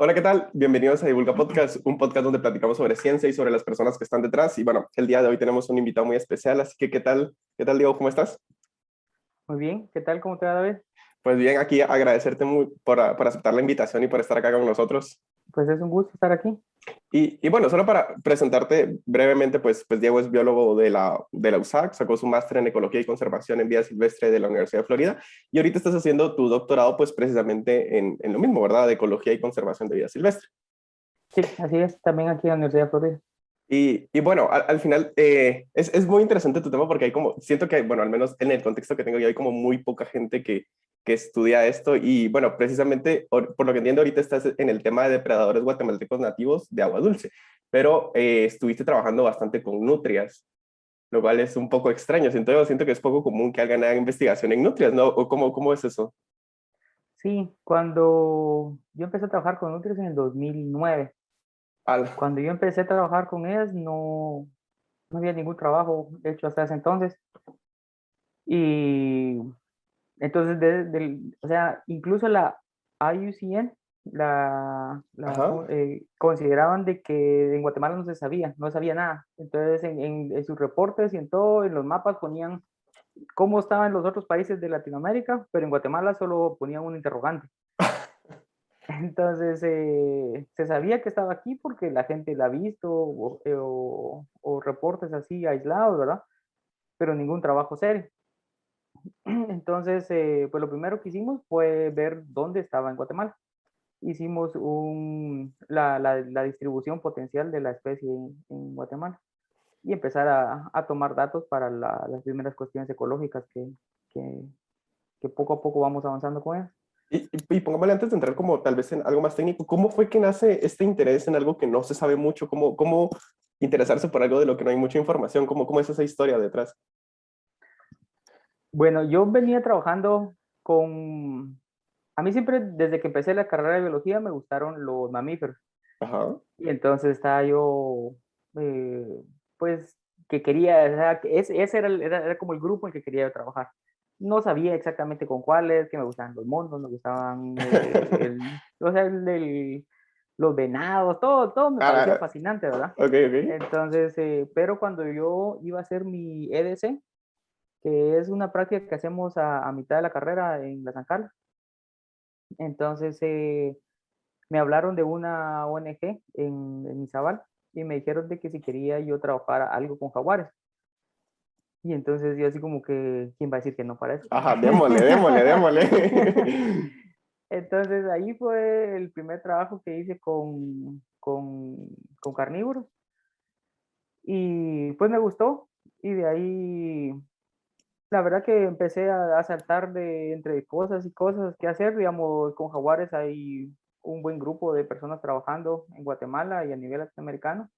Hola, ¿qué tal? Bienvenidos a Divulga Podcast, un podcast donde platicamos sobre ciencia y sobre las personas que están detrás. Y bueno, el día de hoy tenemos un invitado muy especial, así que ¿qué tal, Diego? ¿Cómo estás? Muy bien, ¿qué tal? ¿Cómo te va, David? Pues bien, aquí agradecerte por aceptar la invitación y por estar acá con nosotros. Pues es un gusto estar aquí. Y bueno, solo para presentarte brevemente, pues Diego es biólogo de la USAC, sacó su máster en Ecología y Conservación en Vida Silvestre de la Universidad de Florida, y ahorita estás haciendo tu doctorado pues precisamente en lo mismo, ¿verdad? De Ecología y Conservación de Vida Silvestre. Sí, así es, también aquí en la Universidad de Florida. Y bueno, al final es muy interesante tu tema porque hay como, siento que, bueno, al menos en el contexto que tengo yo, hay como muy poca gente que estudia esto y bueno, precisamente por lo que entiendo ahorita estás en el tema de depredadores guatemaltecos nativos de agua dulce, pero estuviste trabajando bastante con nutrias, lo cual es un poco extraño, siento que es poco común que alguien haga investigación en nutrias, ¿no? ¿O cómo es eso? Sí, cuando yo empecé a trabajar con Nutrias en el 2009, Al, cuando yo empecé a trabajar con ellas no había ningún trabajo hecho hasta ese entonces. Y entonces, o sea, incluso la IUCN ajá. consideraban de que en Guatemala no se sabía nada. Entonces, en sus reportes y en todo, en los mapas ponían cómo estaba en los otros países de Latinoamérica, pero en Guatemala solo ponían un interrogante. Entonces, se sabía que estaba aquí porque la gente la ha visto o reportes así aislados, ¿verdad? Pero ningún trabajo serio. Entonces, pues lo primero que hicimos fue ver dónde estaba en Guatemala. Hicimos la distribución potencial de la especie en Guatemala y empezar a tomar datos para las primeras cuestiones ecológicas que, que poco a poco vamos avanzando con ellas. Y pongámosle antes de entrar como tal vez en algo más técnico, ¿cómo fue que nace este interés en algo que no se sabe mucho? ¿Cómo interesarse por algo de lo que no hay mucha información? ¿Cómo es esa historia detrás? Bueno, yo venía trabajando con... A mí siempre, desde que empecé la carrera de biología, me gustaron los mamíferos. Ajá. Y entonces estaba yo, eh, pues, que quería, o sea, ese era como el grupo en que quería trabajar. No sabía exactamente con cuáles, que me gustaban los monos, me gustaban o sea, los venados, todo me parecía Ah, fascinante, ¿verdad? ok, ok. Entonces, pero cuando yo iba a hacer mi EDC, que es una práctica que hacemos a mitad de la carrera en la San Carlos, entonces me hablaron de una ONG en Izabal y me dijeron de que si quería yo trabajar algo con jaguares. Y entonces yo así como que, ¿quién va a decir que no para eso? Ajá, démosle. Entonces ahí fue el primer trabajo que hice con carnívoros y pues me gustó y de ahí la verdad que empecé a saltar de entre cosas y cosas que hacer, digamos, con jaguares hay un buen grupo de personas trabajando en Guatemala y a nivel latinoamericano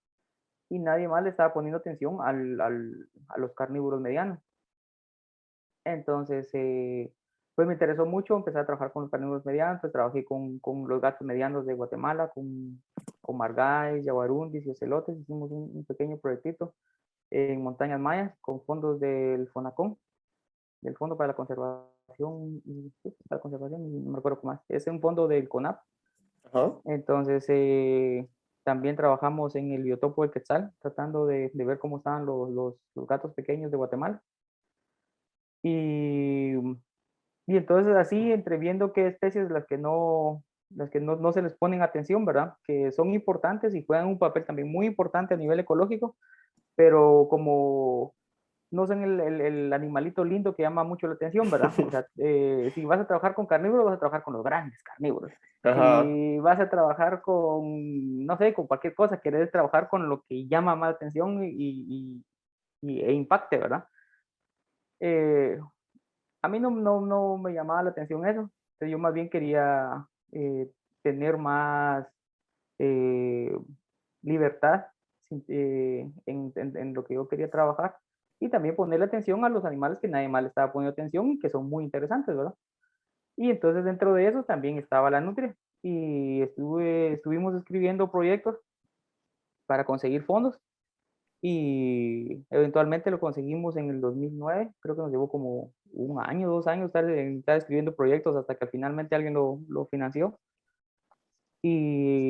y nadie más le estaba poniendo atención a los carnívoros medianos. Entonces, pues me interesó mucho empezar a trabajar con los carnívoros medianos, pues trabajé con los gatos medianos de Guatemala, con margáis, yaguarundis y ocelotes, hicimos un pequeño proyectito en Montañas Mayas con fondos del FONACON, del Fondo para la Conservación, sí, para la Conservación, no me recuerdo cómo más, es un fondo del CONAP. Ajá. Entonces, también trabajamos en el biotopo del Quetzal, tratando de ver cómo estaban los gatos pequeños de Guatemala. Y, y entonces así, entre viendo qué especies las que no se les ponen atención, ¿verdad? Que son importantes y juegan un papel también muy importante a nivel ecológico, pero como no son el animalito lindo que llama mucho la atención, ¿verdad? O sea, si vas a trabajar con carnívoros, vas a trabajar con los grandes carnívoros. Ajá. Si vas a trabajar con, no sé, con cualquier cosa, querés trabajar con lo que llama más atención e impacte, ¿verdad? Eh, a mí no me llamaba la atención eso. Entonces yo más bien quería tener más eh, libertad en lo que yo quería trabajar y también ponerle atención a los animales que nadie más le estaba poniendo atención y que son muy interesantes, ¿verdad? Y entonces dentro de eso también estaba la nutria y estuvimos escribiendo proyectos para conseguir fondos y eventualmente lo conseguimos en el 2009. Creo que nos llevó como un año, 2 años estar escribiendo proyectos hasta que finalmente alguien lo financió. Y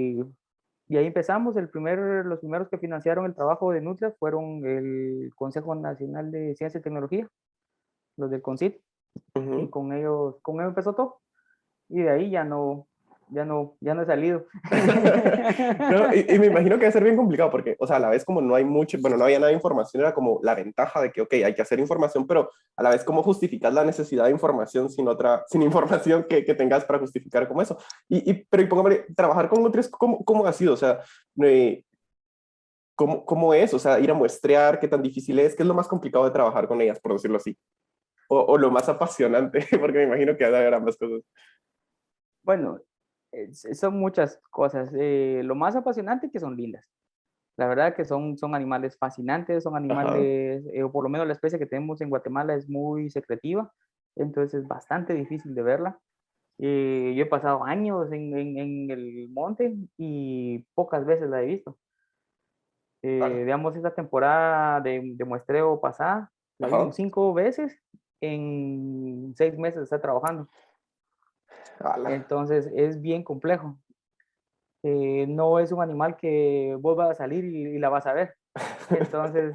Y ahí empezamos. Los primeros que financiaron el trabajo de Nutria fueron el Consejo Nacional de Ciencia y Tecnología, los del CONCYT, y Ujú. con ellos empezó todo. Y de ahí ya no he salido. No, y me imagino que debe ser bien complicado porque, o sea, a la vez como no hay mucho, bueno, no había nada de información, era como la ventaja de que, ok, hay que hacer información, pero a la vez cómo justificar la necesidad de información sin información que tengas para justificar como eso. Pero y póngame, trabajar con otros, ¿cómo ha sido? O sea, eh, ¿cómo es? O sea, ir a muestrear, ¿qué tan difícil es? ¿Qué es lo más complicado de trabajar con ellas, por decirlo así? O lo más apasionante, porque me imagino que ha de haber ambas cosas. Bueno, son muchas cosas. Lo más apasionante que son lindas. La verdad que son animales fascinantes, son Ajá. animales, o por lo menos la especie que tenemos en Guatemala es muy secretiva, entonces es bastante difícil de verla. Yo he pasado años en el monte y pocas veces la he visto. Vale. Digamos, esta temporada de muestreo pasada, la vi como Ajá. 5 veces en 6 meses de estar trabajando. Ala. Entonces es bien complejo. No es un animal que vos vas a salir y la vas a ver. Entonces,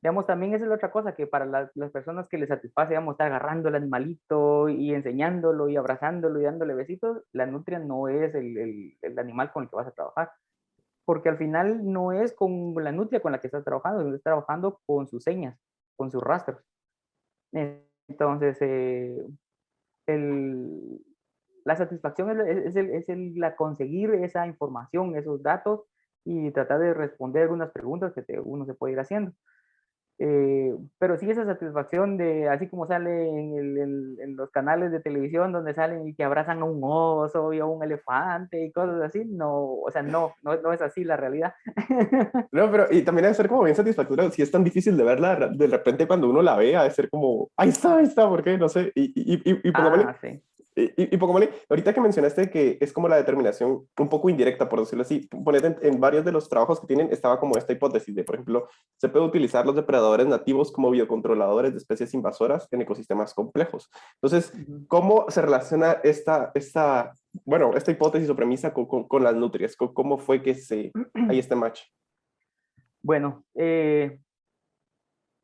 digamos, también esa es la otra cosa, que para las personas que les satisface, digamos, estar agarrando el animalito y enseñándolo y abrazándolo y dándole besitos, la nutria no es el animal con el que vas a trabajar, porque al final no es con la nutria con la que estás trabajando, estás trabajando con sus señas, con sus rastros. Entonces, el, la satisfacción la conseguir esa información, esos datos y tratar de responder unas preguntas que uno se puede ir haciendo. Pero sí esa satisfacción de, así como sale en los canales de televisión donde salen y que abrazan a un oso y a un elefante y cosas así, no, o sea, no es así la realidad. No, pero y también debe ser como bien satisfactorio, si es tan difícil de verla, de repente cuando uno la ve, ha de ser como, ahí está, ¿por qué? No sé, y pongámosle, Ah, sí. y pongámosle, ahorita que mencionaste que es como la determinación un poco indirecta, por decirlo así, ponete en varios de los trabajos que tienen, estaba como esta hipótesis de, por ejemplo, se puede utilizar los depredadores nativos como biocontroladores de especies invasoras en ecosistemas complejos. Entonces, Ujú. ¿cómo se relaciona bueno, esta hipótesis o premisa con las nutrias? ¿Cómo fue que hay este match? Bueno,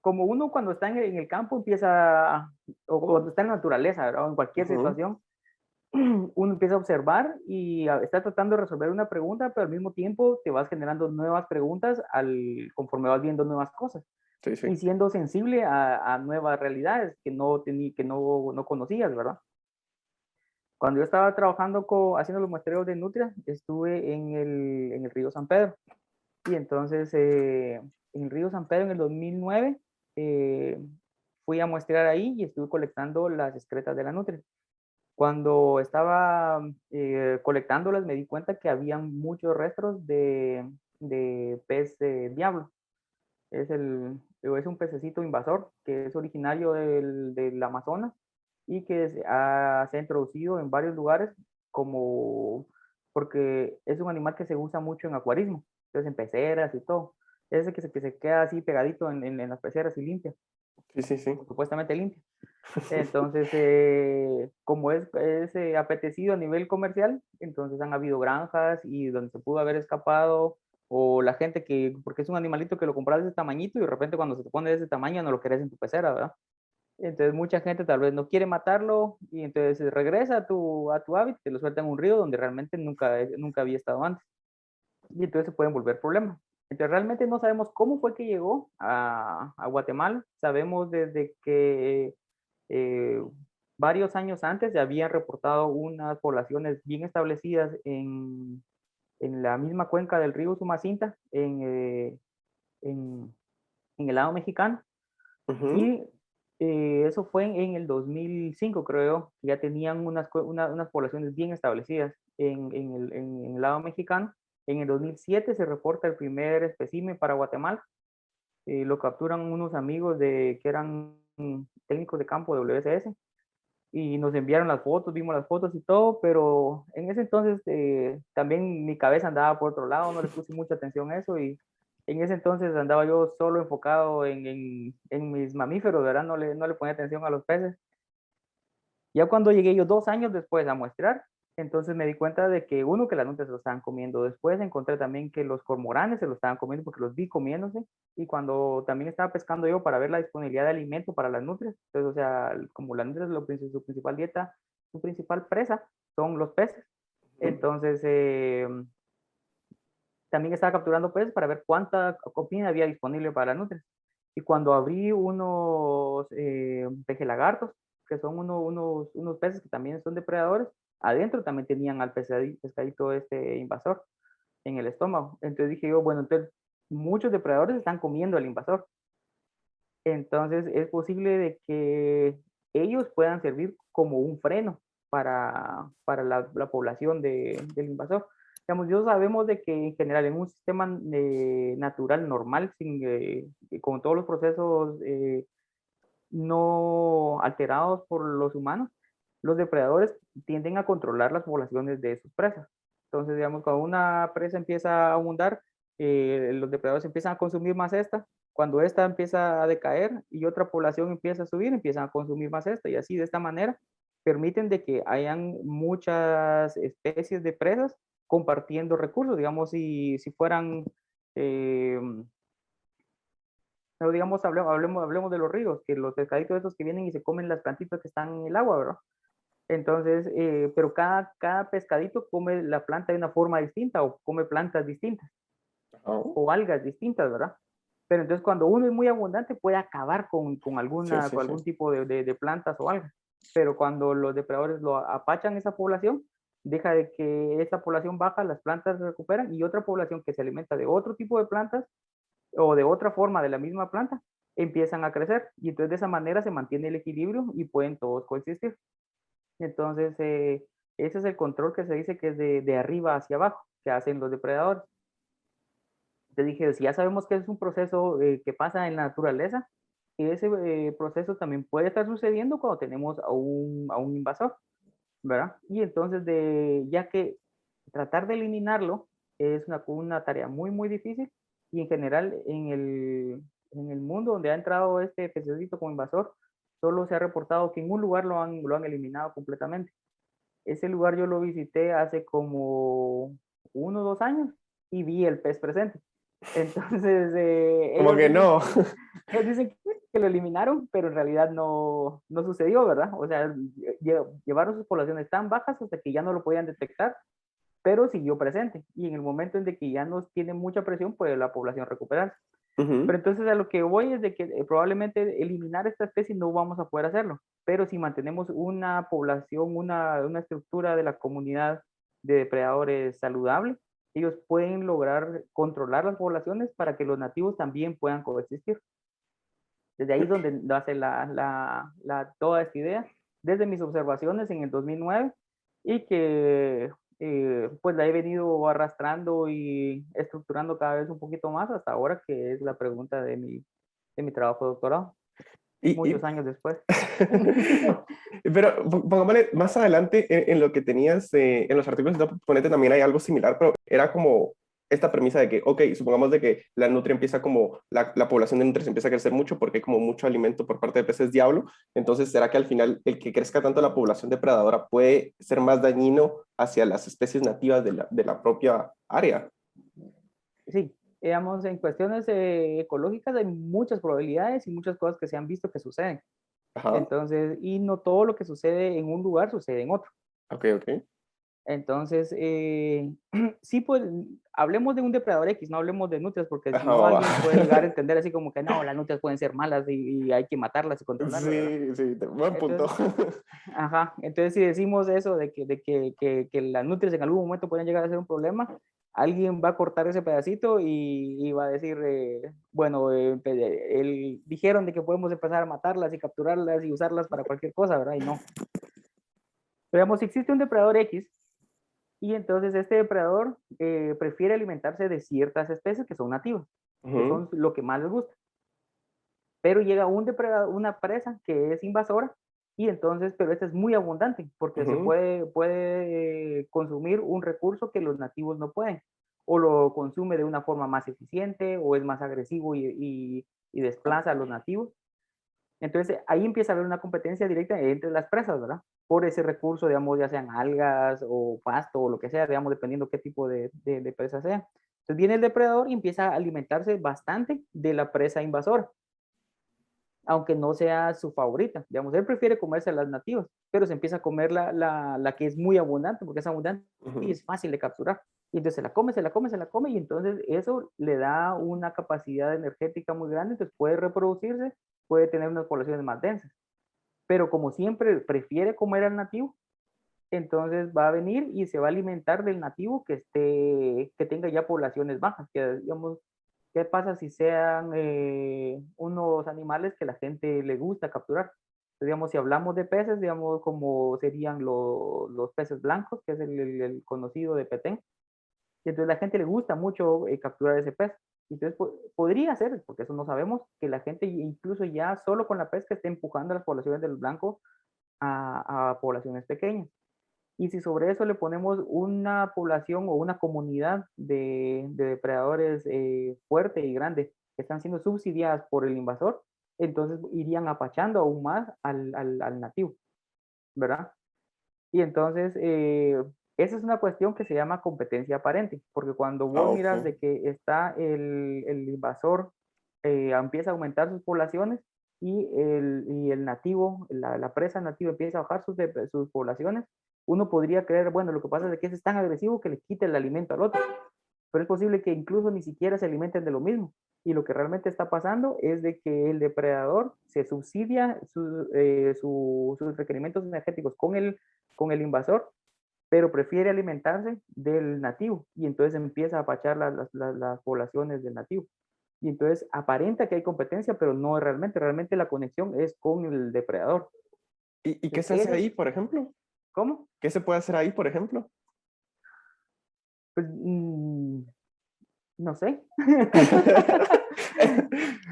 como uno cuando está en el campo empieza, o cuando está en la naturaleza, ¿verdad? O en cualquier Ujú. situación, uno empieza a observar y está tratando de resolver una pregunta, pero al mismo tiempo te vas generando nuevas preguntas conforme vas viendo nuevas cosas Sí, sí. y siendo sensible a nuevas realidades que no conocías, ¿verdad? Cuando yo estaba trabajando haciendo los muestreos de nutria, estuve en el río San Pedro. Y entonces, en el río San Pedro en el 2009, eh, fui a muestrear ahí y estuve colectando las excretas de la nutria. Cuando estaba colectándolas, me di cuenta que había muchos restos de pez diablo. Es un pececito invasor que es originario del Amazonas y que se ha introducido en varios lugares como porque es un animal que se usa mucho en acuarismo, entonces en peceras y todo. Es el que se queda así pegadito en las peceras y limpia, Sí, sí, sí. o supuestamente limpia. Entonces, como es apetecido a nivel comercial, entonces han habido granjas y donde se pudo haber escapado, o la gente porque es un animalito que lo compras de ese tamañito y de repente cuando se te pone de ese tamaño no lo querés en tu pecera, ¿verdad? Entonces mucha gente tal vez no quiere matarlo y entonces regresa a tu hábitat, te lo suelta en un río donde realmente nunca había estado antes. Y entonces se pueden volver problemas. Entonces realmente no sabemos cómo fue que llegó a Guatemala. Sabemos desde que eh, varios años antes ya habían reportado unas poblaciones bien establecidas en la misma cuenca del río Sumacinta, en, en el lado mexicano. Ujú. Y eso fue en el 2005, creo, ya tenían unas poblaciones bien establecidas en el lado mexicano. En el 2007 se reporta el primer espécimen para Guatemala. Lo capturan unos amigos que eran técnicos de campo de WSS y nos enviaron las fotos, vimos las fotos y todo, pero en ese entonces también mi cabeza andaba por otro lado, no le puse mucha atención a eso y en ese entonces andaba yo solo enfocado en mis mamíferos, ¿verdad? No le ponía atención a los peces. Ya cuando llegué yo 2 años después a muestrar, Entonces me di cuenta de que uno, que las nutrias se lo estaban comiendo. Después encontré también que los cormoranes se lo estaban comiendo porque los vi comiéndose. Y cuando también estaba pescando yo para ver la disponibilidad de alimento para las nutrias, entonces, o sea, como las nutrias, su principal dieta, su principal presa son los peces. Entonces, también estaba capturando peces para ver cuánta comida había disponible para las nutrias. Y cuando abrí unos pejelagartos, que son unos peces que también son depredadores, adentro también tenían al pescadito este invasor en el estómago. Entonces dije yo, bueno, entonces muchos depredadores están comiendo al invasor. Entonces es posible de que ellos puedan servir como un freno para la población del invasor. Digamos, yo sabemos de que en general en un sistema natural normal, con todos los procesos no alterados por los humanos, los depredadores tienden a controlar las poblaciones de sus presas. Entonces, digamos, cuando una presa empieza a abundar, los depredadores empiezan a consumir más esta. Cuando esta empieza a decaer y otra población empieza a subir, empiezan a consumir más esta. Y así, de esta manera, permiten de que hayan muchas especies de presas compartiendo recursos. Digamos, si fueran eh, pero digamos, hablemos de los ríos, que los pescaditos esos que vienen y se comen las plantitas que están en el agua, ¿verdad? Entonces, pero cada pescadito come la planta de una forma distinta o come plantas distintas Ajá. o algas distintas, ¿verdad? Pero entonces cuando uno es muy abundante puede acabar Sí, sí, con sí. algún tipo de plantas o algas. Pero cuando los depredadores lo apachan esa población, deja de que esa población baja, las plantas se recuperan y otra población que se alimenta de otro tipo de plantas o de otra forma de la misma planta, empiezan a crecer y entonces de esa manera se mantiene el equilibrio y pueden todos coexistir. Entonces, ese es el control que se dice que es de arriba hacia abajo, que hacen los depredadores. Te dije, si ya sabemos que es un proceso que pasa en la naturaleza, ese proceso también puede estar sucediendo cuando tenemos a un invasor, ¿verdad? Y entonces, ya que tratar de eliminarlo es una tarea muy, muy difícil y en general en el mundo donde ha entrado este pececito como invasor, solo se ha reportado que en un lugar lo han eliminado completamente. Ese lugar yo lo visité hace como 1 o 2 años y vi el pez presente. Entonces, Como que no. ellos dicen que lo eliminaron, pero en realidad no sucedió, ¿verdad? O sea, llevaron sus poblaciones tan bajas hasta que ya no lo podían detectar, pero siguió presente. Y en el momento en de que ya no tiene mucha presión, puede la población recuperarse. Ujú. Pero entonces a lo que voy es de que probablemente eliminar esta especie no vamos a poder hacerlo, pero si mantenemos una población, una estructura de la comunidad de depredadores saludable, ellos pueden lograr controlar las poblaciones para que los nativos también puedan coexistir. Desde ahí es donde nace toda esta idea, desde mis observaciones en el 2009 y que pues la he venido arrastrando y estructurando cada vez un poquito más hasta ahora, que es la pregunta de mi trabajo de doctorado, muchos Y, años después. pero pongámosle más adelante en lo que tenías en los artículos de tu ponente también hay algo similar, pero era como esta premisa de que, ok, supongamos de que la nutria empieza como, la población de nutrias empieza a crecer mucho porque hay como mucho alimento por parte de peces diablo, entonces ¿será que al final el que crezca tanto la población depredadora puede ser más dañino hacia las especies nativas de la propia área? Sí, digamos, en cuestiones ecológicas hay muchas probabilidades y muchas cosas que se han visto que suceden. Ajá, Entonces, y no todo lo que sucede en un lugar sucede en otro. ok, ok. Entonces, sí, pues hablemos de un depredador X, no hablemos de nutrias, porque si Ajá, no va, va. alguien puede llegar a entender así como que no, las nutrias pueden ser malas y hay que matarlas y controlarlas, ¿verdad? Sí, sí, buen punto. Entonces, ajá, entonces si decimos eso que las nutrias en algún momento pueden llegar a ser un problema, alguien va a cortar ese pedacito y va a decir, bueno, dijeron de que podemos empezar a matarlas y capturarlas y usarlas para cualquier cosa, ¿verdad? Y no. Pero digamos, si existe un depredador X, y entonces este depredador prefiere alimentarse de ciertas especies que son nativas, que Ujú, son lo que más les gusta. Pero llega un depredador, una presa que es invasora y entonces, pero esta es muy abundante porque ujú. puede consumir un recurso que los nativos no pueden. O lo consume de una forma más eficiente o es más agresivo y desplaza a los nativos. Entonces ahí empieza a haber una competencia directa entre las presas, ¿verdad? por ese recurso, digamos, ya sean algas o pasto o lo que sea, digamos, dependiendo qué tipo de presa sea. Entonces viene el depredador y empieza a alimentarse bastante de la presa invasora, aunque no sea su favorita. Digamos, él prefiere comerse las nativas, pero se empieza a comer la que es muy abundante, porque es abundante y Ujú. es fácil de capturar. Y entonces se la come, se la come, se la come, y entonces eso le da una capacidad energética muy grande, entonces puede reproducirse, puede tener unas poblaciones más densas. Pero como siempre prefiere comer al nativo, entonces va a venir y se va a alimentar del nativo que tenga ya poblaciones bajas, que digamos, ¿qué pasa si sean unos animales que la gente le gusta capturar? Entonces, digamos, si hablamos de peces, digamos, como serían los peces blancos, que es el conocido de Petén, y entonces a la gente le gusta mucho capturar ese pez. Entonces podría ser, porque eso no sabemos, que la gente incluso ya solo con la pesca esté empujando a las poblaciones del blanco a poblaciones pequeñas. Y si sobre eso le ponemos una población o una comunidad de depredadores fuerte y grande que están siendo subsidiadas por el invasor, entonces irían apachando aún más al nativo, ¿verdad? Y entonces, esa es una cuestión que se llama competencia aparente, porque cuando Ah, vos miras ok. de que está el invasor, empieza a aumentar sus poblaciones y el nativo, la presa nativa empieza a bajar sus poblaciones, uno podría creer, bueno, lo que pasa es que ese es tan agresivo que le quita el alimento al otro, pero es posible que incluso ni siquiera se alimenten de lo mismo. Y lo que realmente está pasando es de que el depredador se subsidia sus requerimientos energéticos con el invasor, pero prefiere alimentarse del nativo y entonces empieza a apachar las poblaciones del nativo. Y entonces aparenta que hay competencia, pero no realmente, realmente la conexión es con el depredador. Y qué Entonces, se hace ahí, por ejemplo? ¿cómo? ¿Qué se puede hacer ahí, por ejemplo? Pues no sé.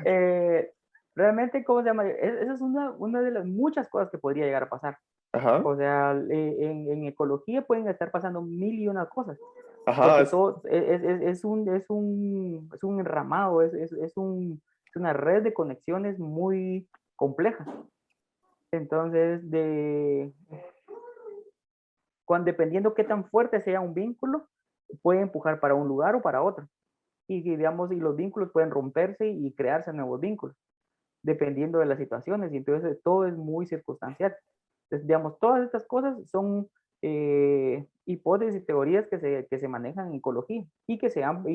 eh, realmente, ¿cómo se llama? Esa es una de las muchas cosas que podría llegar a pasar. Ajá, O sea, en ecología pueden estar pasando mil y una cosas, ajá, porque todo es un enramado, es una red de conexiones muy compleja. Entonces, dependiendo qué tan fuerte sea un vínculo, puede empujar para un lugar o para otro. Y digamos, y los vínculos pueden romperse y crearse nuevos vínculos, dependiendo de las situaciones. Y entonces todo es muy circunstancial. Entonces, digamos, todas estas cosas son hipótesis y teorías que se manejan en ecología y que se han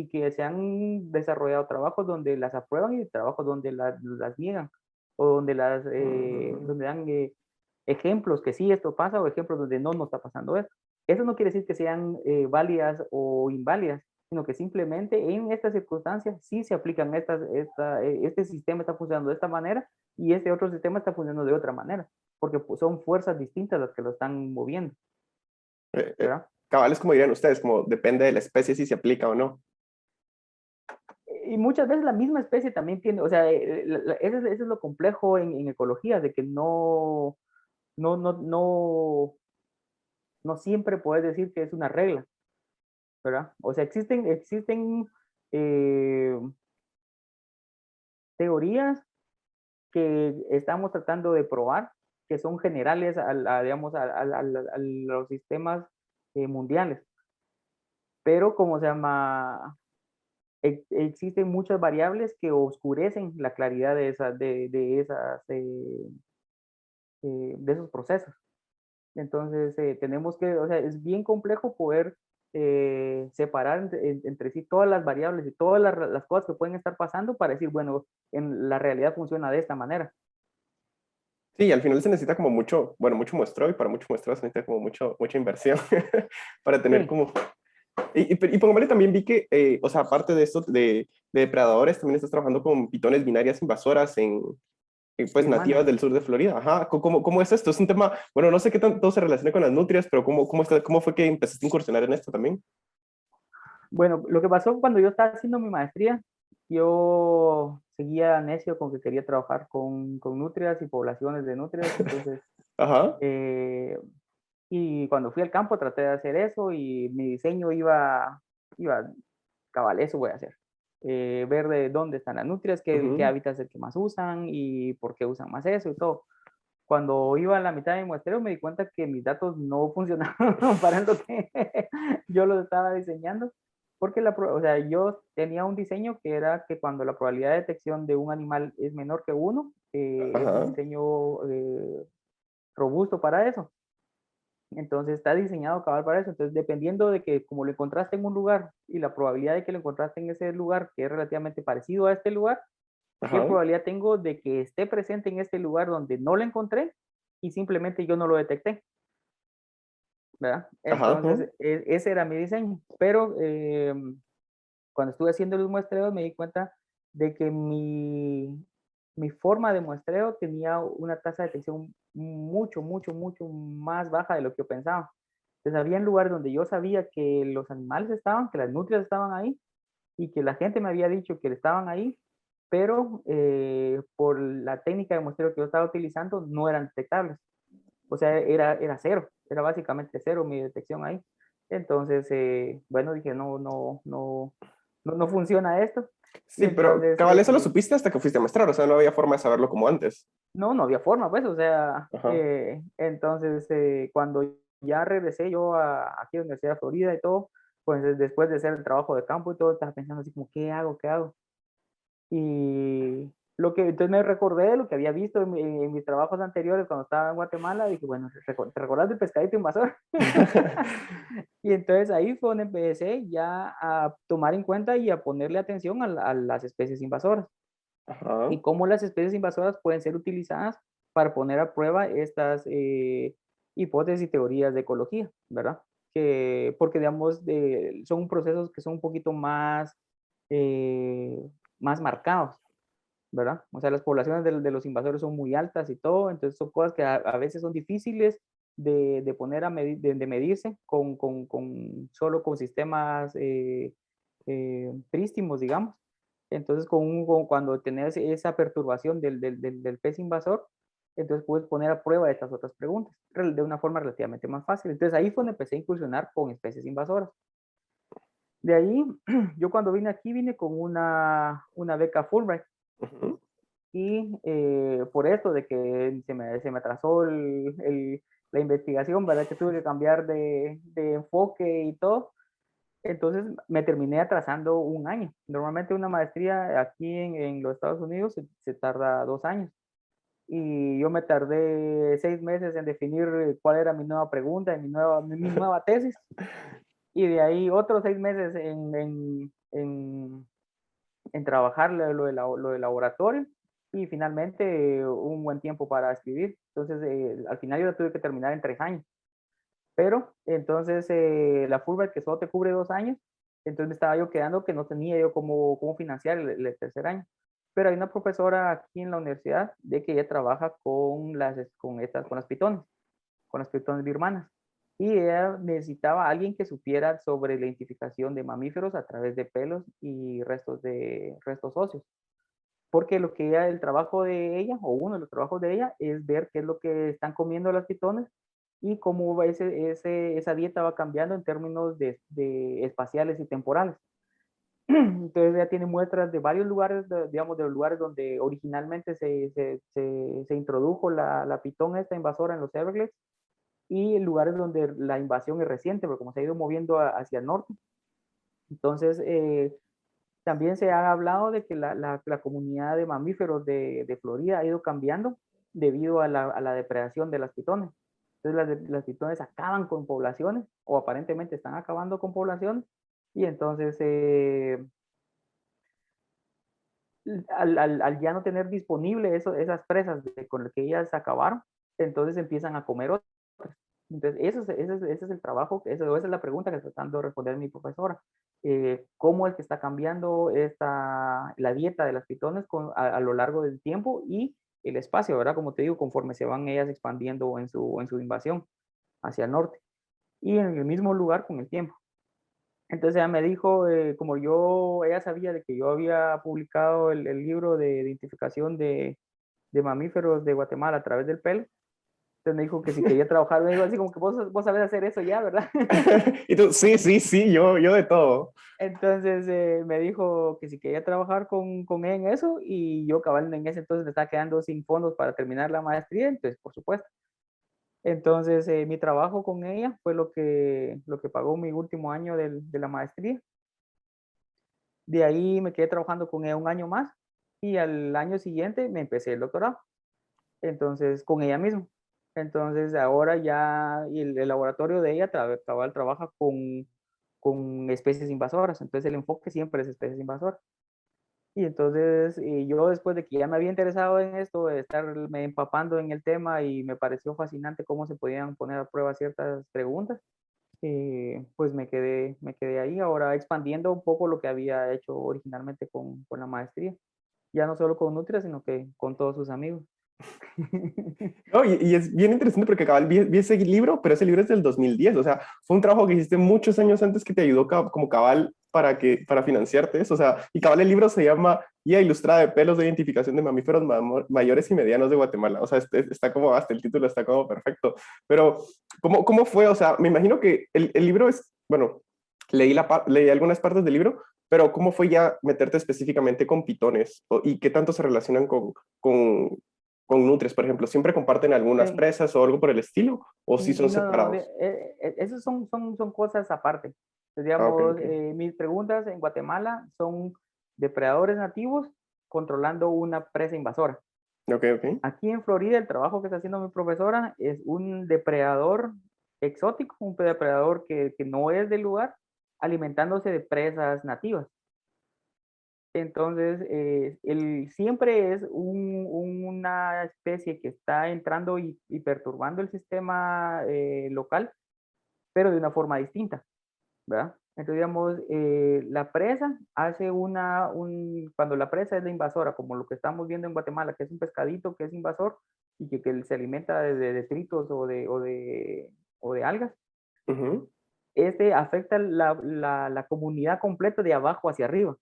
desarrollado trabajos donde las aprueban y trabajos donde las niegan o donde dan ejemplos que sí esto pasa o ejemplos donde no está pasando esto. Eso no quiere decir que sean válidas o inválidas, sino que simplemente en estas circunstancias sí se aplican este sistema está funcionando de esta manera y este otro sistema está funcionando de otra manera, porque pues, son fuerzas distintas las que lo están moviendo, eh, eh, ¿verdad? cabales, como dirían ustedes, como depende de la especie si se aplica o no. Y muchas veces la misma especie también tiene, o sea, eso es lo complejo en ecología, de que no, no, no, no siempre puedes decir que es una regla, ¿verdad? O sea, existen eh, teorías que estamos tratando de probar, que son generales digamos, a los sistemas mundiales. Pero, como se llama, existen muchas variables que oscurecen la claridad de esos procesos. Entonces, tenemos que, o sea, es bien complejo poder separar entre sí todas las variables y todas las cosas que pueden estar pasando para decir, bueno, en la realidad funciona de esta manera. Sí, al final se necesita como mucho, bueno, mucho muestreo y para mucho muestreo se necesita como mucha inversión para tener Sí, como... Y pongámosle también vi que, o sea, aparte de esto de depredadores, también estás trabajando con pitones binarias invasoras pues nativas Birmania. del sur de Florida. Ajá, ¿cómo es esto? Es un tema, bueno, no sé qué tanto se relaciona con las nutrias, pero ¿cómo fue que empezaste a incursionar en esto también? Bueno, lo que pasó cuando yo estaba haciendo mi maestría, yo seguía necio con que quería trabajar con nutrias y poblaciones de nutrias, entonces, Ajá. eh, y cuando fui al campo traté de hacer eso y mi diseño iba cabal, eso voy a hacer. Ver de dónde están las nutrias, qué Ujú. hábitat es el que más usan y por qué usan más eso y todo. cuando iba a la mitad de mi muestreo me di cuenta que mis datos no funcionaban para lo que yo los estaba diseñando, porque o sea, yo tenía un diseño que era que cuando la probabilidad de detección de un animal es menor que uno, es un Ajá, diseño robusto para eso. Entonces está diseñado cabal para eso. Entonces, dependiendo de que como lo encontraste en un lugar y la probabilidad de que lo encontraste en ese lugar, que es relativamente parecido a este lugar, ¿qué ajá, probabilidad tengo de que esté presente en este lugar donde no lo encontré y simplemente yo no lo detecté? ¿Verdad? ajá, ajá, Entonces, ese era mi diseño. Pero cuando estuve haciendo los muestreos me di cuenta de que mi forma de muestreo tenía una tasa de detección mucho, mucho, mucho más baja de lo que yo pensaba. Entonces, había lugares donde yo sabía que los animales estaban, que las nutrias estaban ahí y que la gente me había dicho que estaban ahí, pero por la técnica de muestreo que yo estaba utilizando no eran detectables. O sea, era cero, era básicamente cero mi detección ahí. Entonces, bueno, dije, no funciona esto. Y sí, pero entonces, cabal, eso lo supiste hasta que fuiste a mostrar, o sea, no había forma de saberlo como antes. no había forma, pues, o sea, Ajá, entonces, cuando ya regresé yo aquí a la Universidad de Florida y todo, pues después de hacer el trabajo de campo y todo, estaba pensando así como, ¿qué hago? ¿Qué hago? Y entonces me recordé de lo que había visto en mis trabajos anteriores cuando estaba en Guatemala. Dije, bueno, ¿te recordás del pescadito invasor? Y entonces ahí fue donde empecé ya a tomar en cuenta y a ponerle atención a las especies invasoras ajá, y cómo las especies invasoras pueden ser utilizadas para poner a prueba estas hipótesis y teorías de ecología, ¿verdad? Porque, digamos, son procesos que son un poquito eh, más marcados, ¿verdad? O sea, las poblaciones de los invasores son muy altas y todo, entonces son cosas que a veces son difíciles de poner de medirse solo con sistemas prístimos, digamos. Entonces, cuando tenés esa perturbación del pez invasor, entonces puedes poner a prueba estas otras preguntas de una forma relativamente más fácil. Entonces ahí fue donde empecé a incursionar con especies invasoras. De ahí, yo cuando vine aquí vine con una beca Fulbright ujú. y por esto de que se me atrasó la investigación, ¿verdad? Que tuve que cambiar de enfoque y todo. Entonces me terminé atrasando un año. Normalmente una maestría aquí en los Estados Unidos se tarda 2 años. Y yo me tardé 6 meses en definir cuál era mi nueva pregunta, mi nueva tesis. Y de ahí otros 6 meses en trabajar lo del laboratorio y finalmente un buen tiempo para escribir. Entonces, al final yo la tuve que terminar en 3 años. Pero entonces la Fulbright que solo te cubre 2 años, entonces me estaba yo quedando que no tenía yo cómo financiar el tercer año. Pero hay una profesora aquí en la universidad de que ella trabaja con las pitones birmanas. Y ella necesitaba a alguien que supiera sobre la identificación de mamíferos a través de pelos y restos óseos. Porque el trabajo de ella, o uno de los trabajos de ella, es ver qué es lo que están comiendo las pitones y cómo esa dieta va cambiando en términos de espaciales y temporales. Entonces ella tiene muestras de varios lugares, digamos, de los lugares donde originalmente se introdujo la pitón esta invasora en los Everglades y lugares donde la invasión es reciente, porque como se ha ido moviendo hacia el norte. Entonces, también se ha hablado de que la comunidad de mamíferos de Florida ha ido cambiando debido a la depredación de las pitones. Entonces las pitones acaban con poblaciones o aparentemente están acabando con poblaciones y entonces al ya no tener disponible esas presas con las que ellas acabaron, entonces empiezan a comer otras. Entonces, ese es el trabajo, esa es la pregunta que está tratando de responder mi profesora. ¿Cómo es que está cambiando la dieta de las pitones a lo largo del tiempo y el espacio, ¿verdad? Como te digo, conforme se van ellas expandiendo en su invasión hacia el norte y en el mismo lugar con el tiempo. Entonces ella me dijo, ella sabía de que yo había publicado el libro de identificación de mamíferos de Guatemala a través del pelo, Entonces me dijo que si quería trabajar, me dijo así como que vos sabés hacer eso ya, ¿verdad? Y tú, sí, sí, sí, yo de todo. Entonces me dijo que si quería trabajar con él en eso y yo cabal en ese entonces me estaba quedando sin fondos para terminar la maestría, entonces por supuesto. Entonces mi trabajo con ella fue lo que pagó mi último año de la maestría. De ahí me quedé trabajando con ella un año más y al año siguiente me empecé el doctorado. Entonces con ella misma. Entonces ahora ya el laboratorio de ella cabal trabaja con especies invasoras. Entonces el enfoque siempre es especies invasoras. Y entonces yo después de que ya me había interesado en esto, de estarme empapando en el tema y me pareció fascinante cómo se podían poner a prueba ciertas preguntas, pues me quedé ahí ahora expandiendo un poco lo que había hecho originalmente con la maestría. Ya no solo con Nutria, sino que con todos sus amigos. No, y es bien interesante porque cabal vi ese libro, pero ese libro es del 2010, o sea, fue un trabajo que hiciste muchos años antes que te ayudó como cabal para financiarte eso, o sea, y cabal el libro se llama Guía Ilustrada de Pelos de Identificación de Mamíferos Mayores y Medianos de Guatemala, o sea, está como, hasta el título está como perfecto, pero ¿cómo fue? O sea, me imagino que el libro es, bueno, leí algunas partes del libro, pero ¿cómo fue ya meterte específicamente con pitones? ¿Y qué tanto se relacionan con nutrias, por ejemplo? ¿Siempre comparten algunas Eh, presas o algo por el estilo? ¿O si son no, no, separados? esos son cosas aparte. Entonces, Ah, ok, digamos, ok. mis preguntas en Guatemala son depredadores nativos controlando una presa invasora. Ok, ok. Aquí en Florida, el trabajo que está haciendo mi profesora es un depredador exótico, un depredador que no es del lugar, alimentándose de presas nativas. Entonces, siempre es una especie que está entrando y perturbando el sistema local, pero de una forma distinta, ¿verdad? Entonces, digamos, la presa hace cuando la presa es la invasora, como lo que estamos viendo en Guatemala, que es un pescadito que es invasor y que se alimenta de detritos o de algas, Ujú. este afecta la comunidad completa de abajo hacia arriba,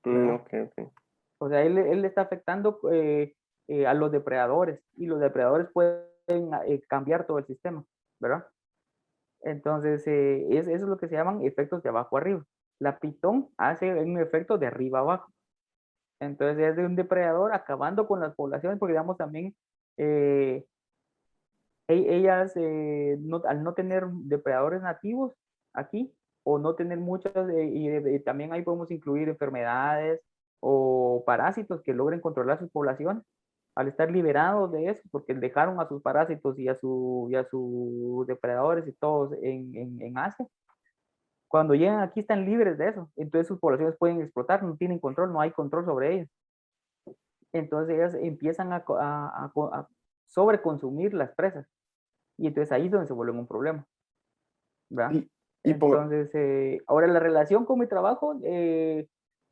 ¿verdad? Ok, ok. O sea, él está afectando a los depredadores y los depredadores pueden cambiar todo el sistema, ¿verdad? Entonces, eso es lo que se llaman efectos de abajo arriba. La pitón hace un efecto de arriba abajo. Entonces, es de un depredador acabando con las poblaciones, porque digamos también eh, ellas, al no tener depredadores nativos aquí, o no tener muchos, y también ahí podemos incluir enfermedades o parásitos que logren controlar sus poblaciones, al estar liberados de eso, porque dejaron a sus parásitos y a sus depredadores y todos en Asia, cuando llegan aquí están libres de eso, entonces sus poblaciones pueden explotar, no tienen control, no hay control sobre ellas. Entonces ellas empiezan a sobreconsumir las presas y entonces ahí es donde se vuelve un problema, ¿verdad? Y, y pongo, Entonces, ahora la relación con mi trabajo,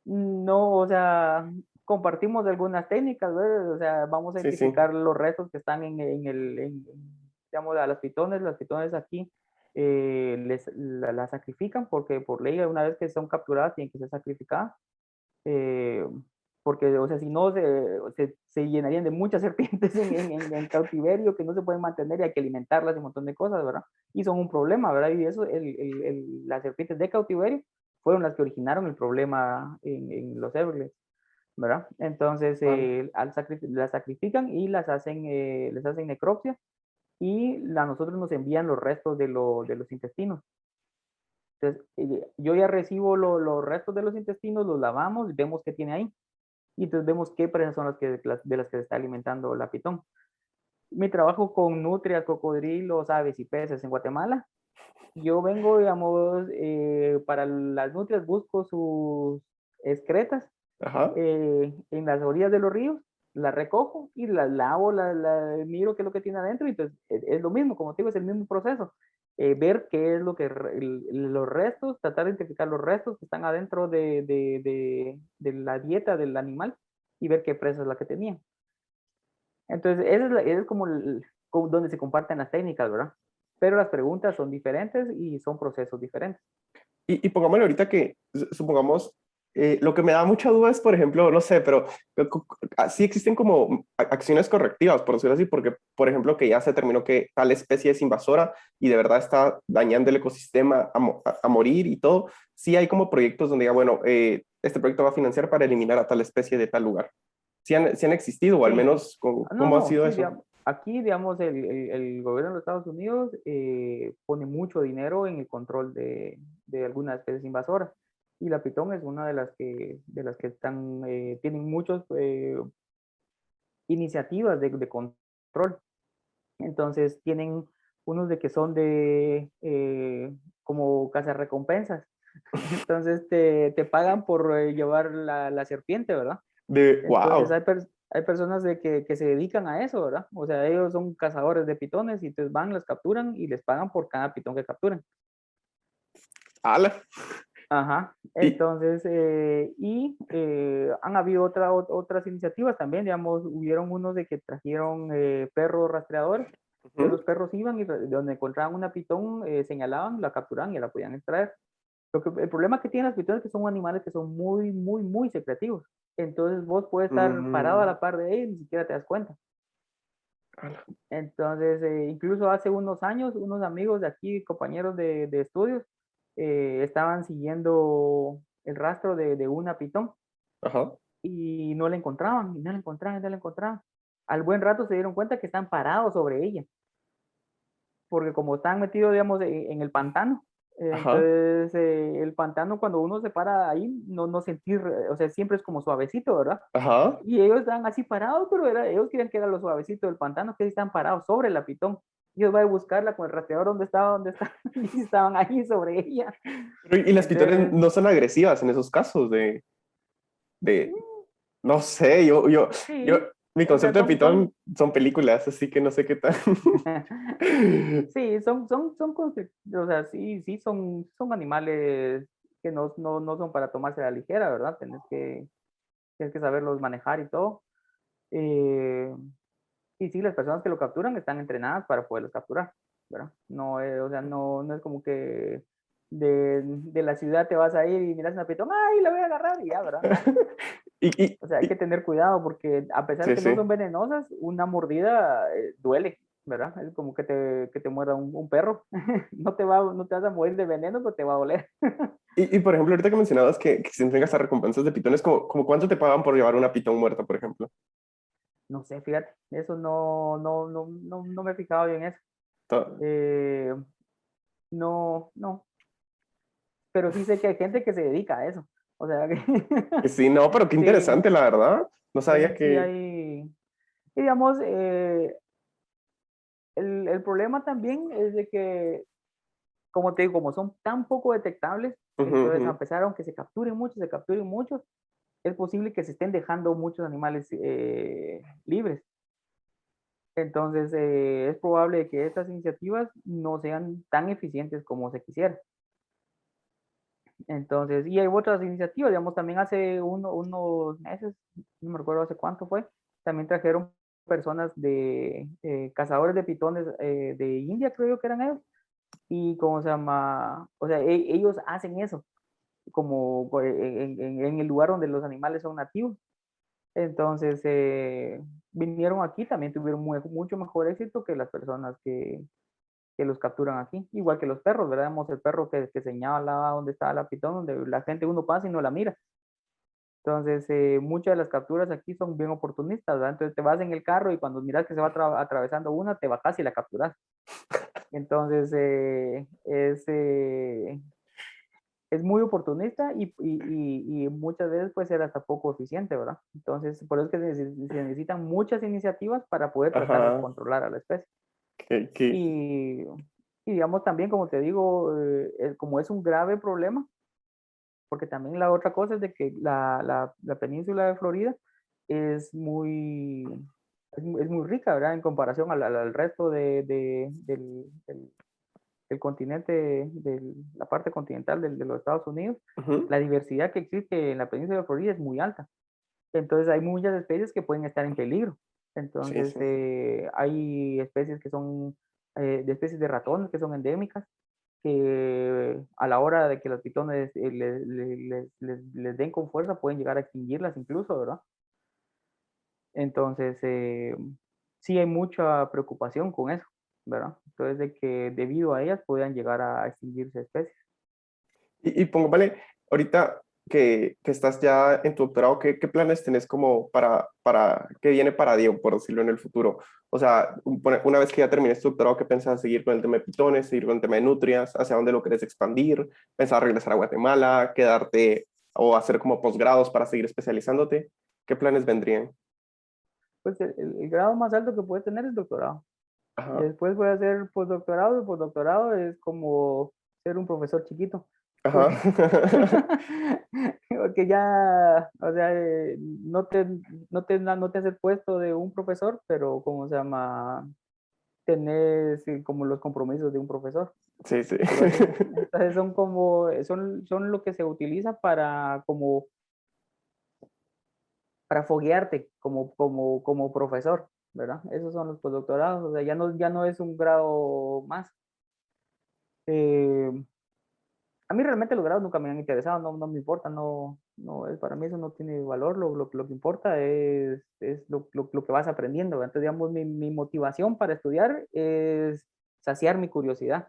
no, o sea, compartimos algunas técnicas, ¿verdad? O sea, vamos a sí, sí. identificar los restos que están digamos, a las pitones aquí, las sacrifican porque por ley, una vez que son capturadas, tienen que ser sacrificadas. eh, Porque, o sea, si no, se llenarían de muchas serpientes en cautiverio que no se pueden mantener y hay que alimentarlas y un montón de cosas, ¿verdad? Y son un problema, ¿verdad? Y eso, las serpientes de cautiverio fueron las que originaron el problema en los Everglades, ¿verdad? Entonces, Vale. las sacrifican y les hacen necropsia y a nosotros nos envían los restos de los intestinos. Entonces, yo ya recibo los restos de los intestinos, los lavamos, vemos qué tiene ahí y entonces vemos qué presas son de las que se está alimentando la pitón. Mi trabajo con nutrias, cocodrilos, aves y peces en Guatemala. Yo vengo, digamos, para las nutrias busco sus excretas Ajá. en las orillas de los ríos, las recojo y las lavo, miro qué es lo que tiene adentro y entonces es lo mismo, como te digo, es el mismo proceso. Ver qué es lo que los restos, tratar de identificar los restos que están adentro de la dieta del animal y ver qué presa es la que tenía. Entonces, ese es como donde se comparten las técnicas, ¿verdad? Pero las preguntas son diferentes y son procesos diferentes. Y pongámosle ahorita que, supongamos, Lo que me da mucha duda es, por ejemplo, no sé, pero sí existen como acciones correctivas, por decirlo así, porque, por ejemplo, que ya se determinó que tal especie es invasora y de verdad está dañando el ecosistema a morir y todo. Sí hay como proyectos donde diga, bueno, este proyecto va a financiar para eliminar a tal especie de tal lugar. Sí han existido, o al Sí. menos, No, ¿cómo ha no, sido sí, eso? aquí, digamos, el gobierno de los Estados Unidos pone mucho dinero en el control de algunas especies invasoras. Y la pitón es una de las que están, tienen muchas iniciativas de control. Entonces, tienen unos de que son de como cazarrecompensas. Entonces, te pagan por llevar la serpiente, ¿verdad? Entonces Wow, hay personas que se dedican a eso, ¿verdad? O sea, ellos son cazadores de pitones y entonces van, los capturan y les pagan por cada pitón que capturan. ala. Ajá. Y, Entonces, han habido otras iniciativas también, digamos, hubieron unos de que trajeron perros rastreadores. Entonces ujú. los perros iban y donde encontraban una pitón, señalaban, la capturaban y la podían extraer. El problema que tienen las pitones es que son animales que son muy, muy, muy secretivos. Entonces vos puedes estar parado a Mm, la par de ellos y ni siquiera te das cuenta. ala. Entonces, incluso hace unos años, unos amigos de aquí, compañeros de estudios, estaban siguiendo el rastro de una pitón Ajá. y no la encontraban, y no la encontraban, y no la encontraban. Al buen rato se dieron cuenta que están parados sobre ella, porque como están metidos, digamos, en el pantano, Ajá. entonces el pantano cuando uno se para ahí, no sentir, o sea, siempre es como suavecito, ¿verdad? Ajá. Y ellos estaban así parados, pero ellos creían que era lo suavecito del pantano, que estaban parados sobre la pitón. Y ellos van a buscarla con el rastreador dónde está, y estaban ahí sobre ella. Y las pitones Entonces, no son agresivas en esos casos de, no sé, sí, mi o sea, concepto de son pitón son películas, así que no sé qué tal. sí, o sea, sí, sí, son animales que no son para tomarse a la ligera, ¿verdad? Tienes que saberlos manejar y todo. Eh, y sí, las personas que lo capturan están entrenadas para poderlos capturar, ¿verdad? No, o sea, no es como que de la ciudad te vas a ir y miras una pitón, ¡ay, la voy a agarrar! Y ya, ¿verdad? No. Y, y, O sea, hay que y- tener cuidado porque a pesar sí, que no sí. son venenosas, una mordida duele, ¿verdad? Es como que te muerda un perro. No te vas a morir de veneno, pero te va a doler. Y, por ejemplo, ahorita que mencionabas que se entregan estas recompensas de pitones, como cuánto te pagan por llevar una pitón muerta, por ejemplo. No sé, fíjate, eso no me he fijado bien en eso. To- Eh, no, no, pero sí sé que hay gente que se dedica a eso. O sea, que Que sí, no, pero qué sí, interesante, la verdad. No sabía sí que... hay, y digamos, el problema también es de que, como te digo, como son tan poco detectables, Ujú, entonces ujú. a pesar, aunque se capturen muchos, es posible que se estén dejando muchos animales libres. Entonces, es probable que estas iniciativas no sean tan eficientes como se quisiera. Entonces, y hay otras iniciativas, digamos, también hace unos meses, no me recuerdo hace cuánto fue, también trajeron personas de cazadores de pitones de India, creo yo que eran ellos, y cómo se llama, o sea, ellos hacen eso, como en el lugar donde los animales son nativos. Entonces, vinieron aquí, también tuvieron mucho mejor éxito que las personas que los capturan aquí, igual que los perros, ¿verdad? Vemos el perro que señala donde está la pitón, donde la gente uno pasa y no la mira. Entonces, muchas de las capturas aquí son bien oportunistas, ¿verdad? Entonces te vas en el carro y cuando miras que se va atravesando una, te bajas y la capturas. Entonces, es muy oportunista y muchas veces puede ser hasta poco eficiente, ¿verdad? Entonces, por eso es que se necesitan muchas iniciativas para poder tratar de Ajá. controlar a la especie. Que, Y, y digamos también, como te digo, como es un grave problema, porque también la otra cosa es de que la península de Florida es muy, es muy rica, ¿verdad? En comparación al resto del continente, de la parte continental de los Estados Unidos. ujú. La diversidad que existe en la península de Florida es muy alta. Entonces hay muchas especies que pueden estar en peligro. Sí, Entonces sí. hay especies que son, de especies de ratones que son endémicas, que a la hora de que los pitones les den con fuerza pueden llegar a extinguirlas incluso, ¿verdad? Entonces, sí hay mucha preocupación con eso, ¿verdad? Entonces, de que debido a ellas puedan llegar a extinguirse especies. Y pongo, vale, ahorita que estás ya en tu doctorado, ¿qué planes tenés como qué viene para Diego, por decirlo en el futuro? O sea, una vez que ya termines tu doctorado, ¿qué pensás seguir con el tema de pitones, seguir con el tema de nutrias? ¿Hacia dónde lo querés expandir? ¿Pensás regresar a Guatemala, quedarte o hacer como posgrados para seguir especializándote? ¿Qué planes vendrían? Pues el grado más alto que puede tener es doctorado. Ajá, Después voy a hacer postdoctorado. El postdoctorado es como ser un profesor chiquito. ajá. Porque, porque ya, o sea, no te hace el puesto de un profesor, pero ¿cómo se llama? Tenés como los compromisos de un profesor, Sí, sí. algo así. Entonces son como, son lo que se utiliza para como, para foguearte como profesor, ¿verdad? Esos son los postdoctorados, o sea, ya no es un grado más. Eh, a mí realmente los grados nunca me han interesado, no me importa, para mí eso no tiene valor, lo que importa es lo que vas aprendiendo. Entonces, digamos, mi motivación para estudiar es saciar mi curiosidad,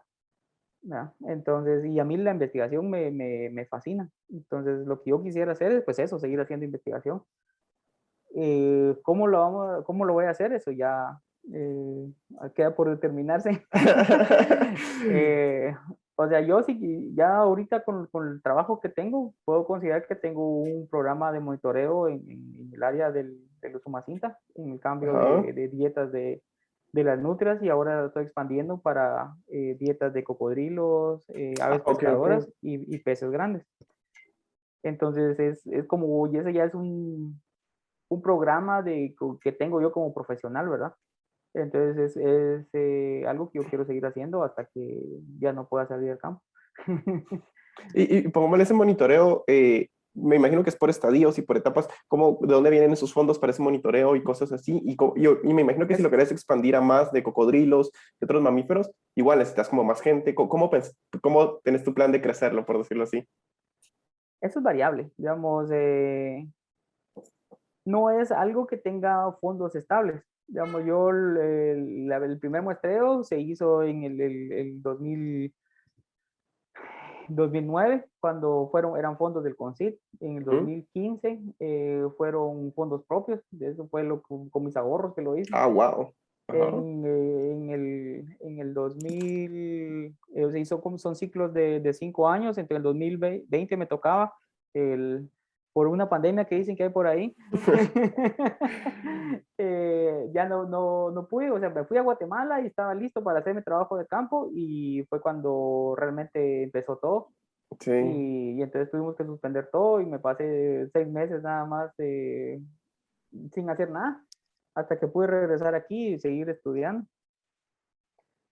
¿verdad? Entonces, y a mí la investigación me fascina. Entonces, lo que yo quisiera hacer es, pues eso, seguir haciendo investigación. ¿Cómo lo voy a hacer? Eso ya eh, queda por determinarse. Eh, o sea, yo sí, ya ahorita con el trabajo que tengo, puedo considerar que tengo un programa de monitoreo en el área del Usumacinta, en el cambio Ajá. de dietas de las nutrias, y ahora lo estoy expandiendo para dietas de cocodrilos, Ah, aves ok, ok. pescadoras y peces grandes. Entonces es como, y ese ya es un programa que tengo yo como profesional, ¿verdad? Entonces es algo que yo quiero seguir haciendo hasta que ya no pueda salir del campo. Y pongámosle ese monitoreo, me imagino que es por estadios y por etapas, ¿cómo, de dónde vienen esos fondos para ese monitoreo y cosas así? Y me imagino que si Es, lo querés expandir a más de cocodrilos y otros mamíferos, igual necesitas como más gente. ¿Cómo tenés tu plan de crecerlo, por decirlo así? eso es variable, digamos, no es algo que tenga fondos estables. Digamos, yo el primer muestreo se hizo en el 2009, cuando eran fondos del CONCYT. En el Ujú. 2015 fueron fondos propios, de eso fue con mis ahorros que lo hice. Ah, wow. Ajá. En el 2000, se hizo como son ciclos de 5 años. Entre el 2020 me tocaba, por una pandemia que dicen que hay por ahí. Ya no pude, o sea, me fui a Guatemala y estaba listo para hacer mi trabajo de campo, y fue cuando realmente empezó todo. Sí. Y entonces tuvimos que suspender todo y me pasé 6 meses nada más sin hacer nada, hasta que pude regresar aquí y seguir estudiando.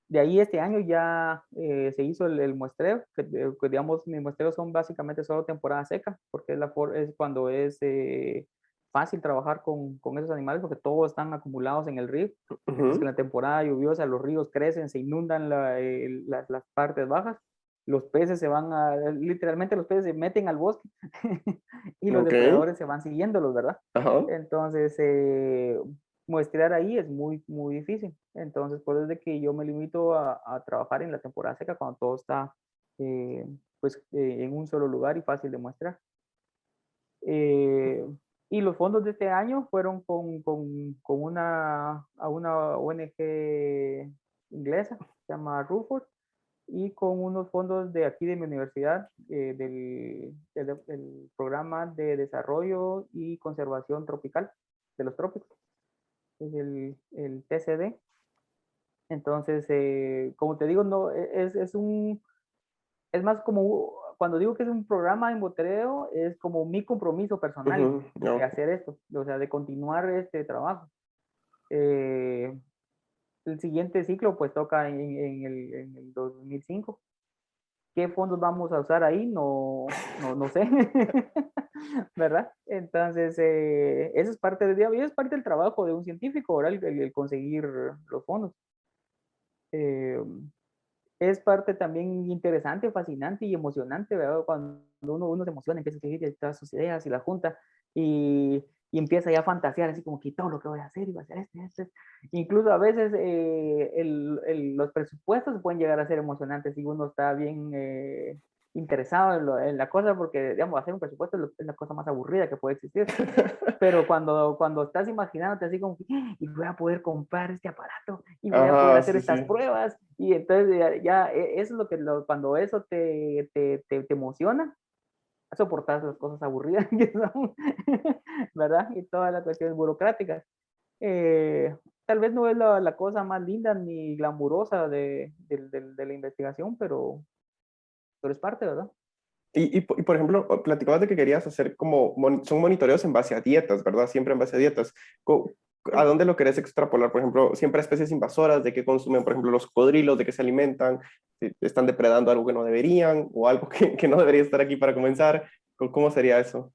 De ahí este año ya se hizo el muestreo, que digamos, mis muestreos son básicamente solo temporada seca, porque es cuando es fácil trabajar con esos animales, porque todos están acumulados en el río. Entonces, que Ujú. en la temporada lluviosa los ríos crecen, se inundan las partes bajas, los peces literalmente los peces se meten al bosque y los Ok. depredadores se van siguiéndolos, ¿verdad? Ajá. Entonces, muestrear ahí es muy, muy difícil. Entonces, por eso es de que yo me limito a trabajar en la temporada seca, cuando todo está eh, pues, en un solo lugar y fácil de muestrar. Eh, y los fondos de este año fueron con una ONG inglesa, se llama Ruford, y con unos fondos de aquí de mi universidad, del programa de desarrollo y conservación tropical de los trópicos, es el TCD. Entonces, como te digo, no, es más como, cuando digo que es un programa en botreo, es como mi compromiso personal Ujú. de Ok. hacer esto, o sea, de continuar este trabajo. Eh, el siguiente ciclo pues toca en el 2005. ¿Qué fondos vamos a usar ahí? No sé, ¿verdad? Entonces, eso es parte del día, y es parte del trabajo de un científico, ¿verdad? El conseguir los fondos. Eh, es parte también interesante, fascinante y emocionante, ¿verdad? Cuando uno se emociona, empieza a escribir todas sus ideas y las junta y empieza ya a fantasear, así como que todo lo que voy a hacer y voy a hacer esto. Incluso a veces los presupuestos pueden llegar a ser emocionantes si uno está bien interesado en la cosa, porque, digamos, hacer un presupuesto es la cosa más aburrida que puede existir. Pero cuando estás imaginándote así como, y voy a poder comprar este aparato, y voy a poder Ajá, hacer sí, estas sí. pruebas, y entonces eso es lo que, cuando eso te emociona, soportar las cosas aburridas que son, ¿verdad? Y todas las cuestiones burocráticas. Tal vez no es la cosa más linda ni glamurosa de la investigación, pero es parte, ¿verdad? Y, por ejemplo, platicabas de que querías hacer como, son monitoreos en base a dietas, ¿verdad? Siempre en base a dietas. ¿A Sí. dónde lo querés extrapolar? Por ejemplo, siempre a especies invasoras, de qué consumen, por ejemplo, los cocodrilos, de qué se alimentan, si están depredando algo que no deberían o algo que no debería estar aquí para comenzar. ¿Cómo sería eso?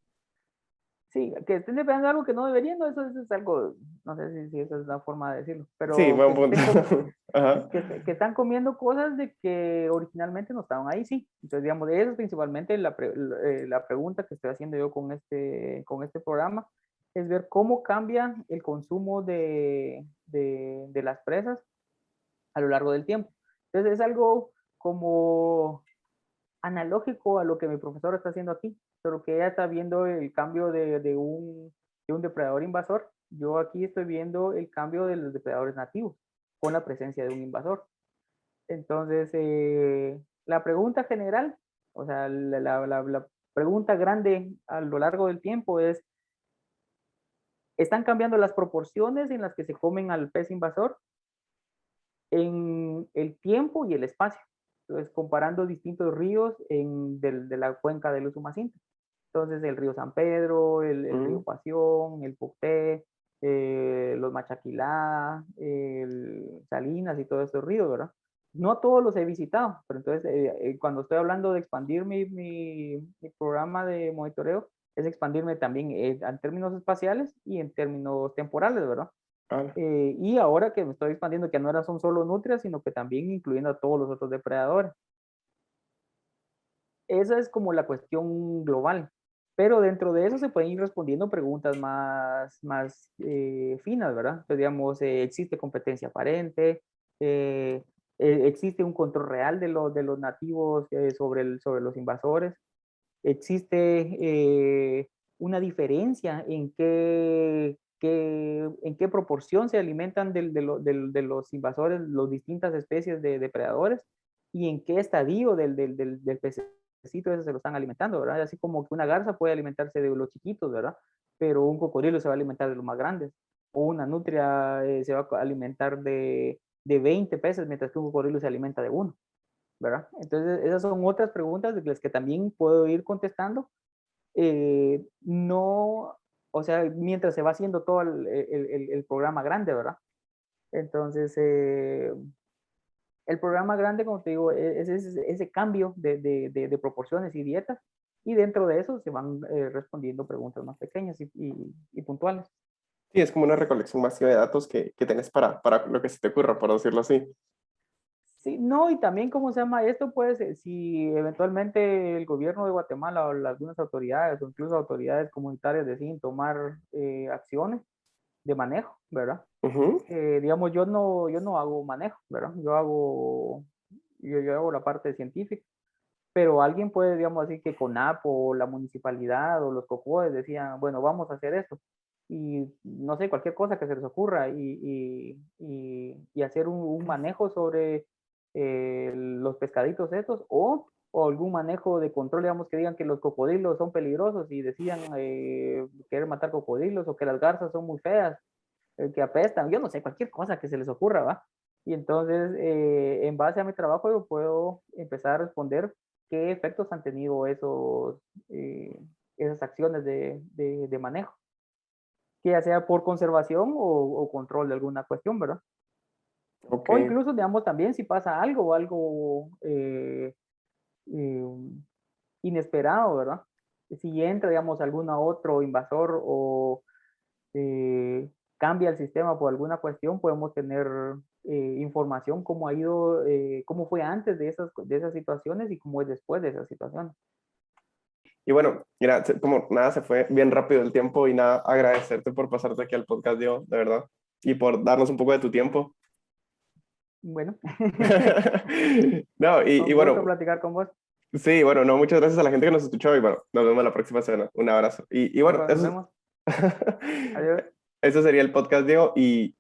Sí, que estén depredando algo que no deberían, no, eso es algo, no sé si esa es la forma de decirlo, Sí, pero buen que punto. estén, Ajá. que están comiendo cosas de que originalmente no estaban ahí, sí. Entonces, digamos, de eso es principalmente la pregunta que estoy haciendo yo con este programa, es ver cómo cambia el consumo de las presas a lo largo del tiempo. Entonces, es algo como analógico a lo que mi profesor está haciendo aquí, solo que ella está viendo el cambio de un depredador invasor. Yo aquí estoy viendo el cambio de los depredadores nativos con la presencia de un invasor. Entonces, la pregunta general, o sea, la pregunta grande a lo largo del tiempo es, ¿están cambiando las proporciones en las que se comen al pez invasor en el tiempo y el espacio? Entonces, comparando distintos ríos de la cuenca del Usumacinta. Entonces, el río San Pedro, el río Mm. Pasión, el Pucté, los Machaquilá, el Salinas y todos estos ríos, ¿verdad? No todos los he visitado, pero entonces cuando estoy hablando de expandir mi programa de monitoreo, es expandirme también en términos espaciales y en términos temporales, ¿verdad? Ah, Y ahora que me estoy expandiendo, que no eran son solo nutrias, sino que también incluyendo a todos los otros depredadores. Esa es como la cuestión global. Pero dentro de eso se pueden ir respondiendo preguntas más finas, ¿verdad? Entonces, digamos, ¿existe competencia aparente? Eh, ¿Existe un control real de los nativos sobre los invasores? ¿Existe una diferencia en qué proporción se alimentan de los invasores, las distintas especies de depredadores? ¿Y en qué estadio del pececito ese se lo están alimentando, ¿verdad? Así como que una garza puede alimentarse de los chiquitos, ¿verdad? Pero un cocodrilo se va a alimentar de los más grandes. O una nutria se va a alimentar de 20 peces, mientras que un cocodrilo se alimenta de uno, ¿verdad? Entonces, esas son otras preguntas de las que también puedo ir contestando. No, o sea, mientras se va haciendo todo el programa grande, ¿verdad? Entonces, el programa grande, como te digo, es ese cambio de proporciones y dietas, y dentro de eso se van respondiendo preguntas más pequeñas y puntuales. sí, es como una recolección masiva de datos que tenés para lo que se te ocurra, por decirlo así. Sí, no, y también, ¿cómo se llama esto? Pues, si eventualmente el gobierno de Guatemala o algunas autoridades o incluso autoridades comunitarias deciden tomar acciones de manejo, ¿verdad? Ujú. Digamos, yo no hago manejo, ¿verdad? Yo hago la parte científica, pero alguien puede, digamos así, que CONAP o la municipalidad o los COCODES decían, bueno, vamos a hacer esto. Y no sé, cualquier cosa que se les ocurra y hacer un manejo sobre los pescaditos estos o algún manejo de control, digamos, que digan que los cocodrilos son peligrosos y decían querer matar cocodrilos o que las garzas son muy feas, que apestan, yo no sé, cualquier cosa que se les ocurra, ¿va? Y entonces, en base a mi trabajo, yo puedo empezar a responder qué efectos han tenido esas acciones de manejo, que ya sea por conservación o control de alguna cuestión, ¿verdad? Ok. O incluso, digamos, también si pasa algo eh, inesperado, ¿verdad? Si entra, digamos, algún otro invasor o cambia el sistema por alguna cuestión, podemos tener información, cómo ha ido, cómo fue antes de esas situaciones y cómo es después de esas situaciones. Y bueno, mira, como nada, se fue bien rápido el tiempo y nada, agradecerte por pasarte aquí al podcast, Diego, de verdad, y por darnos un poco de tu tiempo. Bueno, No, y un gusto bueno, platicar con vos. sí, bueno, no, muchas gracias a la gente que nos escuchó y bueno, nos vemos la próxima semana. Un abrazo. Y bueno, Nos vemos. Adiós. eso sería el podcast, Diego, y